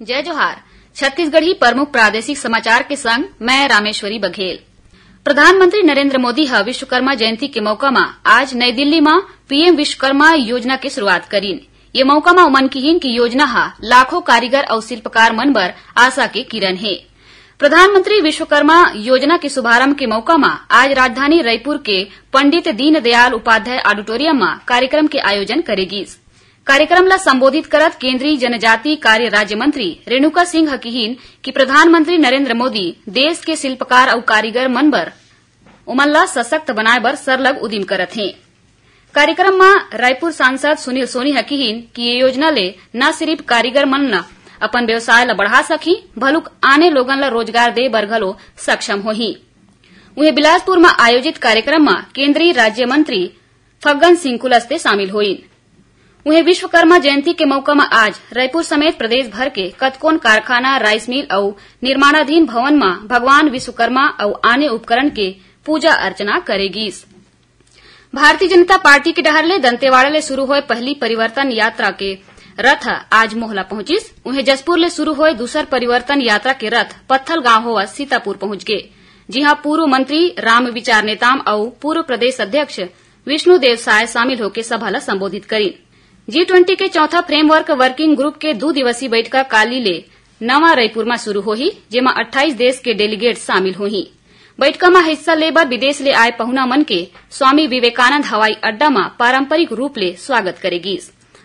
जय जोहार। छत्तीसगढ़ी प्रमुख प्रादेशिक समाचार के संग मैं रामेश्वरी बघेल। प्रधानमंत्री नरेंद्र मोदी ह विश्वकर्मा जयंती के मौका में आज नई दिल्ली में पीएम विश्वकर्मा योजना की शुरुआत करीन। ये मौका में मनकीहीन की योजना हा लाखों कारीगर और शिल्पकार मन बर आशा के किरण है। प्रधानमंत्री विश्वकर्मा योजना के शुभारंभ के मौका में आज राजधानी रायपुर के पंडित दीनदयाल उपाध्याय ऑडिटोरियम में कार्यक्रम के आयोजन करेगी। कार्यक्रम ला संबोधित करत केंद्रीय जनजातीय कार्य राज्य मंत्री रेणुका सिंह हकीहीन कि प्रधानमंत्री नरेंद्र मोदी देश के शिल्पकार और कारीगर मन बर उमन ला सशक्त बनाए बर सरलग उदिम करत हैं। कार्यक्रम में रायपुर सांसद सुनील सोनी हकीहीन कि ये योजना ले न सिर्फ कारीगर मन ला अपन व्यवसाय ला बढ़ा सकी भलुक आने लोगन ला रोजगार दे बर घलो सक्षम होही। उन्हें बिलासपुर में आयोजित कार्यक्रम में केंद्रीय राज्य मंत्री फग्गन सिंह कुलस्ते शामिल हुई। उन्हें विश्वकर्मा जयंती के मौका में आज रायपुर समेत प्रदेश भर के कतकोन कारखाना, राइस मिल और निर्माणाधीन भवन में भगवान विश्वकर्मा और आने उपकरण के पूजा अर्चना करेगी। भारतीय जनता पार्टी के डहर ले दंतेवाड़ा ले शुरू हुए पहली परिवर्तन यात्रा के रथ आज मोहला पहुंचिस। उन्हें जसपुर ले शुरू हुए दूसर परिवर्तन यात्रा के रथ पत्थल गांव होवा सीतापुर पहुंच गए, जहां पूर्व मंत्री राम विचार नेताम और पूर्व प्रदेश अध्यक्ष विष्णुदेव साय शामिल होकर सभा ला संबोधित करी। G20 के चौथा फ्रेमवर्क वर्किंग ग्रुप के 2 दिवसीय बैठक काली ले नवा रायपुर में शुरू होही, जेमा 28 देश के डेलीगेट शामिल होही। बैठक में हिस्सा लेबर विदेश ले आए पहुना मन के स्वामी विवेकानंद हवाई अड्डा में पारंपरिक रूप ले स्वागत करेगी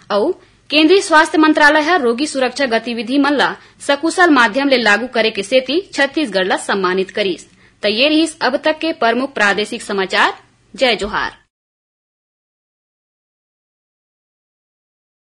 और केंद्रीय स्वास्थ्य मंत्रालय रोगी सुरक्षा गतिविधि मन ला सकुशल माध्यम ले लागू करे के सेती छत्तीसगढ़ ला सम्मानित करीस। तो ये रही अब तक के प्रमुख प्रादेशिक समाचार। जय जोहार।